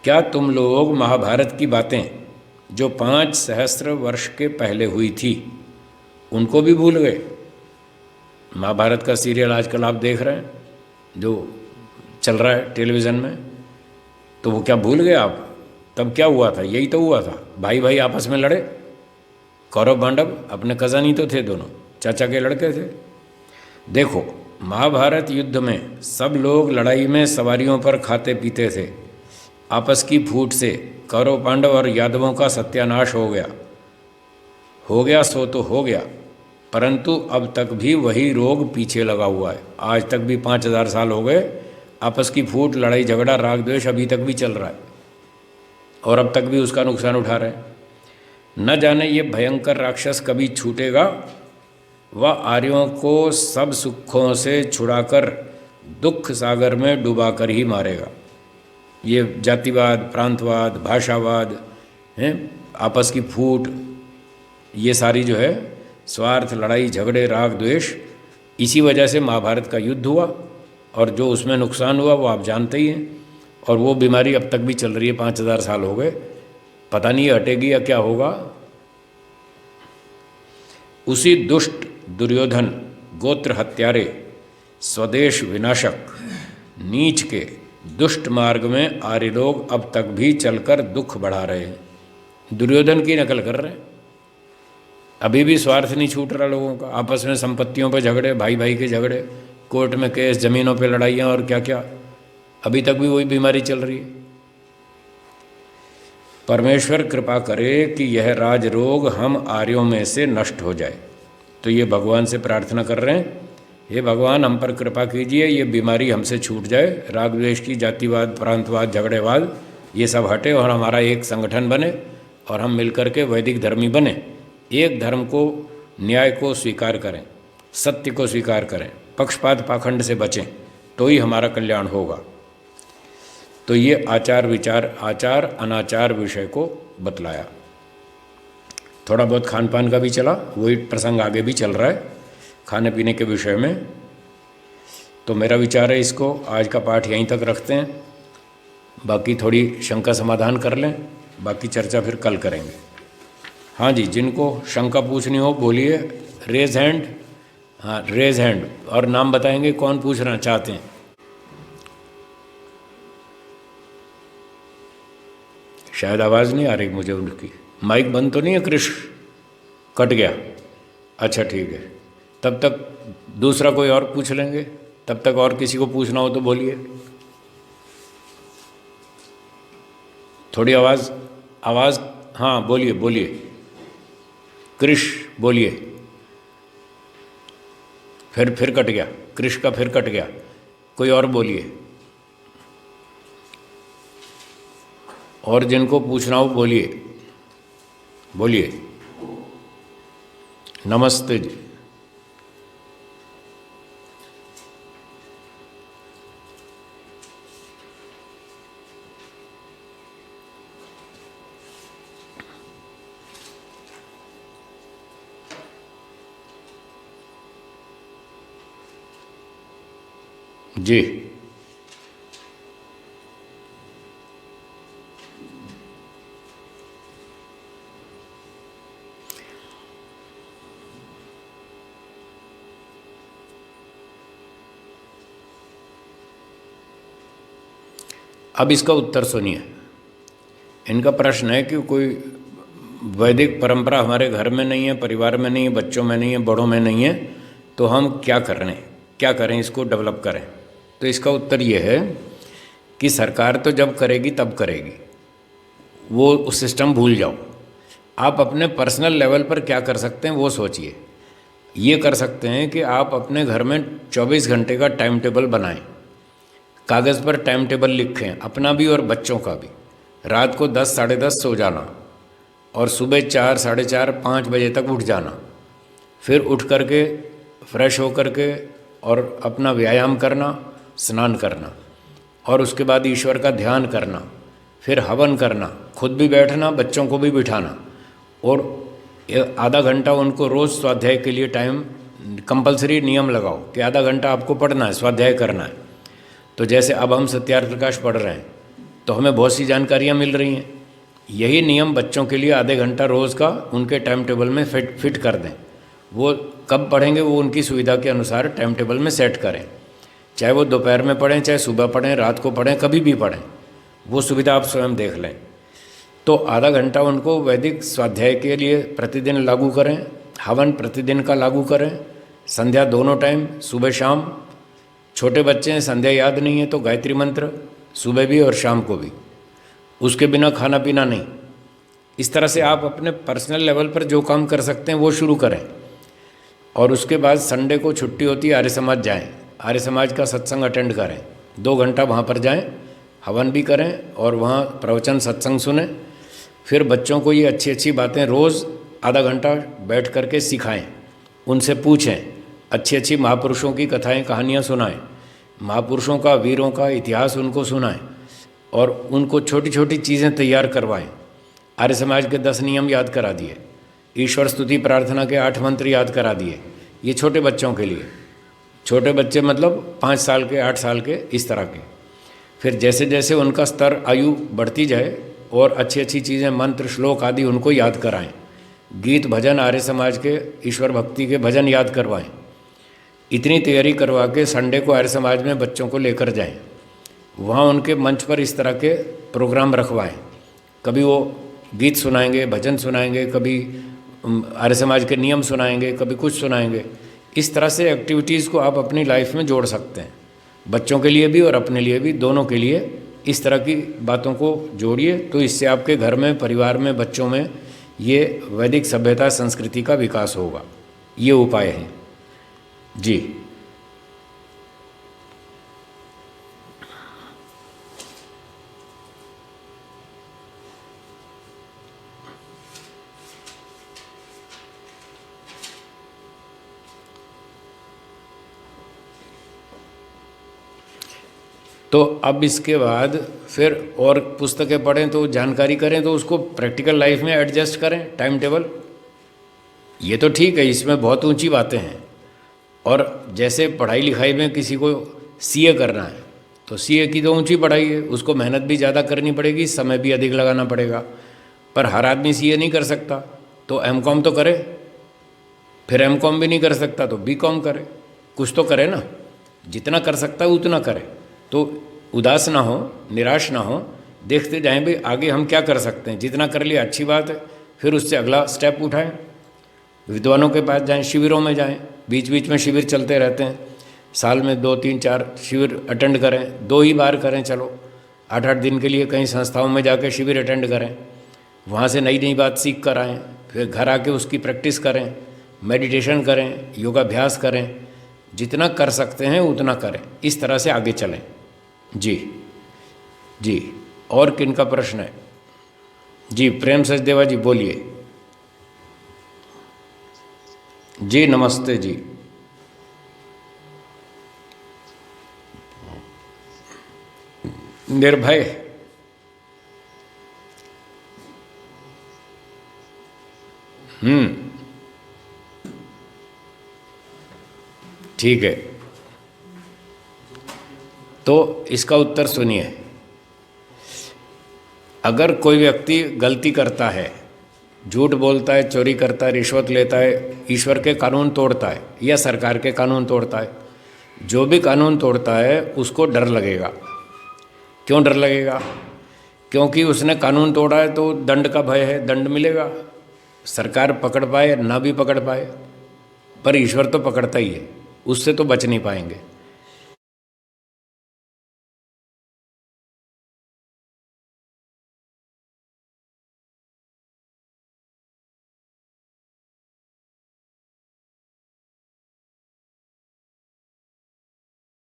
क्या तुम लोग महाभारत की बातें जो 5 सहस्त्र वर्ष के पहले हुई थी उनको भी भूल गए? महाभारत का सीरियल आजकल आप देख रहे हैं जो चल रहा है टेलीविज़न में, तो वो क्या भूल गए आप? तब क्या हुआ था? यही तो हुआ था, भाई भाई आपस में लड़े। कौरव पांडव अपने कज़न ही तो थे, दोनों चाचा के लड़के थे। देखो, महाभारत युद्ध में सब लोग लड़ाई में सवारियों पर खाते पीते थे। आपस की फूट से कौरव पांडव और यादवों का सत्यानाश हो गया सो तो हो गया, परंतु अब तक भी वही रोग पीछे लगा हुआ है। आज तक भी 5000 साल हो गए, आपस की फूट, लड़ाई झगड़ा, राग द्वेष अभी तक भी चल रहा है और अब तक भी उसका नुकसान उठा रहे हैं। न जाने ये भयंकर राक्षस कभी छूटेगा, वह आर्यों को सब सुखों से छुड़ाकर दुख सागर में डुबाकर ही मारेगा। ये जातिवाद, प्रांतवाद, भाषावाद हैं, आपस की फूट, ये सारी जो है स्वार्थ, लड़ाई झगड़े, राग द्वेष, इसी वजह से महाभारत का युद्ध हुआ और जो उसमें नुकसान हुआ वो आप जानते ही हैं। और वो बीमारी अब तक भी चल रही है, 5000 साल हो गए, पता नहीं हटेगी या क्या होगा। उसी दुष्ट दुर्योधन, गोत्र हत्यारे, स्वदेश विनाशक, नीच के दुष्ट मार्ग में आर्य लोग अब तक भी चलकर दुख बढ़ा रहे हैं। दुर्योधन की नकल कर रहे हैं। अभी भी स्वार्थ नहीं छूट रहा लोगों का, आपस में संपत्तियों पर झगड़े, भाई भाई के झगड़े, कोर्ट में केस, जमीनों पे लड़ाइयाँ और क्या क्या, अभी तक भी वही बीमारी चल रही है। परमेश्वर कृपा करे कि यह राज रोग हम आर्यों में से नष्ट हो जाए। तो ये भगवान से प्रार्थना कर रहे हैं, हे भगवान हम पर कृपा कीजिए, ये बीमारी हमसे छूट जाए, राग द्वेष की, जातिवाद, प्रांतवाद, झगड़ेवाद, ये सब हटे और हमारा एक संगठन बने और हम मिलकर के वैदिक धर्मी बने, एक धर्म को, न्याय को स्वीकार करें, सत्य को स्वीकार करें, पक्षपात पाखंड से बचें, तो ही हमारा कल्याण होगा। तो ये आचार विचार, आचार अनाचार विषय को बतलाया। थोड़ा बहुत खान पान का भी चला, वही प्रसंग आगे भी चल रहा है खाने पीने के विषय में। तो मेरा विचार है इसको आज का पाठ यहीं तक रखते हैं, बाकी थोड़ी शंका समाधान कर लें, बाकी चर्चा फिर कल करेंगे। हाँ जी, जिनको शंका पूछनी हो बोलिए, रेज हैंड। हाँ, रेज हैंड और नाम बताएंगे कौन पूछना चाहते हैं। शायद आवाज़ नहीं आ रही मुझे उनकी, माइक बंद तो नहीं है? कृष्ण कट गया, अच्छा ठीक है, तब तक दूसरा कोई और पूछ लेंगे, तब तक और किसी को पूछना हो तो बोलिए। थोड़ी आवाज़, हाँ बोलिए बोलिए, कृष्ण बोलिए। फिर कट गया, कृष्ण का फिर कट गया, कोई और बोलिए। और जिनको पूछना हो बोलिए, बोलिए। नमस्ते जी। जी, अब इसका उत्तर सुनिए। इनका प्रश्न है कि कोई वैदिक परंपरा हमारे घर में नहीं है, परिवार में नहीं है, बच्चों में नहीं है, बड़ों में नहीं है, तो हम क्या करें, इसको डेवलप करें। तो इसका उत्तर ये है कि सरकार तो जब करेगी तब करेगी, वो उस सिस्टम भूल जाओ। आप अपने पर्सनल लेवल पर क्या कर सकते हैं वो सोचिए। ये कर सकते हैं कि आप अपने घर में 24 घंटे का टाइम टेबल बनाएं, कागज़ पर टाइम टेबल लिखें, अपना भी और बच्चों का भी। रात को 10 साढ़े 10 सो जाना और सुबह 4 साढ़े 4 5 बजे तक उठ जाना, फिर उठ करके फ्रेश होकर के और अपना व्यायाम करना, स्नान करना, और उसके बाद ईश्वर का ध्यान करना, फिर हवन करना, खुद भी बैठना, बच्चों को भी बिठाना, और आधा घंटा उनको रोज़ स्वाध्याय के लिए टाइम कंपलसरी नियम लगाओ कि आधा घंटा आपको पढ़ना है, स्वाध्याय करना है। तो जैसे अब हम सत्यार्थ प्रकाश पढ़ रहे हैं, तो हमें बहुत सी जानकारियाँ मिल रही हैं। यही नियम बच्चों के लिए आधे घंटा रोज़ का उनके टाइम टेबल में फिट कर दें। वो कब पढ़ेंगे वो उनकी सुविधा के अनुसार टाइम टेबल में सेट करें, चाहे वो दोपहर में पढ़ें, चाहे सुबह पढ़ें, रात को पढ़ें, कभी भी पढ़ें, वो सुविधा आप स्वयं देख लें। तो आधा घंटा उनको वैदिक स्वाध्याय के लिए प्रतिदिन लागू करें, हवन प्रतिदिन का लागू करें, संध्या दोनों टाइम, सुबह शाम। छोटे बच्चे हैं, संध्या याद नहीं है तो गायत्री मंत्र सुबह भी और शाम को भी, उसके बिना खाना पीना नहीं। इस तरह से आप अपने पर्सनल लेवल पर जो काम कर सकते हैं वो शुरू करें। और उसके बाद संडे को छुट्टी होती है, आर्य समाज जाएं, आर्य समाज का सत्संग अटेंड करें, 2 घंटा वहाँ पर जाएं, हवन भी करें और वहाँ प्रवचन सत्संग सुने। फिर बच्चों को ये अच्छी अच्छी बातें रोज़ आधा घंटा बैठ करके सिखाएं, उनसे पूछें, अच्छी अच्छी महापुरुषों की कथाएं कहानियाँ सुनाएं, महापुरुषों का, वीरों का इतिहास उनको सुनाएं और उनको छोटी छोटी चीज़ें तैयार करवाएं। आर्य समाज के 10 नियम याद करा दिए, ईश्वर स्तुति प्रार्थना के 8 मंत्र याद करा दिए। ये छोटे बच्चों के लिए, छोटे बच्चे मतलब 5 साल के, 8 साल के, इस तरह के। फिर जैसे जैसे उनका स्तर आयु बढ़ती जाए और अच्छी अच्छी चीज़ें, मंत्र श्लोक आदि उनको याद कराएं। गीत भजन आर्य समाज के ईश्वर भक्ति के भजन याद करवाएं। इतनी तैयारी करवा के संडे को आर्य समाज में बच्चों को लेकर जाएं, वहाँ उनके मंच पर इस तरह के प्रोग्राम रखवाएं। कभी वो गीत सुनाएंगे, भजन सुनाएंगे, कभी आर्य समाज के नियम सुनाएंगे, कभी कुछ सुनाएंगे। इस तरह से एक्टिविटीज़ को आप अपनी लाइफ में जोड़ सकते हैं, बच्चों के लिए भी और अपने लिए भी, दोनों के लिए। इस तरह की बातों को जोड़िए तो इससे आपके घर में, परिवार में, बच्चों में ये वैदिक सभ्यता संस्कृति का विकास होगा। ये उपाय हैं जी। तो अब इसके बाद फिर और पुस्तकें पढ़ें तो जानकारी करें, तो उसको प्रैक्टिकल लाइफ में एडजस्ट करें टाइम टेबल। ये तो ठीक है, इसमें बहुत ऊंची बातें हैं। और जैसे पढ़ाई लिखाई में किसी को सीए करना है तो सीए की तो ऊंची पढ़ाई है, उसको मेहनत भी ज़्यादा करनी पड़ेगी, समय भी अधिक लगाना पड़ेगा। पर हर आदमी सीए नहीं कर सकता, तो एमकॉम तो करे। फिर एमकॉम भी नहीं कर सकता तो बीकॉम करे, कुछ तो करे ना। जितना कर सकता है उतना करे, तो उदास ना हो, निराश ना हो, देखते जाएं भाई आगे हम क्या कर सकते हैं। जितना कर लिया अच्छी बात है, फिर उससे अगला स्टेप उठाएं। विद्वानों के पास जाएं, शिविरों में जाएं, बीच बीच में शिविर चलते रहते हैं, साल में 2, 3, 4 शिविर अटेंड करें, 2 ही बार करें, चलो 8-8 दिन के लिए कहीं संस्थाओं में जाकर शिविर अटेंड करें, वहाँ से नई नई बात सीख कर आएँ। फिर घर आके उसकी प्रैक्टिस करें, मेडिटेशन करें, योगाभ्यास करें, जितना कर सकते हैं उतना करें। इस तरह से आगे चलें जी। जी, और किन का प्रश्न है जी? प्रेम सचदेवा जी बोलिए जी। नमस्ते जी। निर्भय, ठीक है। तो इसका उत्तर सुनिए। अगर कोई व्यक्ति गलती करता है, झूठ बोलता है, चोरी करता है, रिश्वत लेता है, ईश्वर के कानून तोड़ता है या सरकार के कानून तोड़ता है, जो भी कानून तोड़ता है उसको डर लगेगा। क्यों डर लगेगा? क्योंकि उसने कानून तोड़ा है तो दंड का भय है, दंड मिलेगा। सरकार पकड़ पाए ना भी पकड़ पाए, पर ईश्वर तो पकड़ता ही है, उससे तो बच नहीं पाएंगे।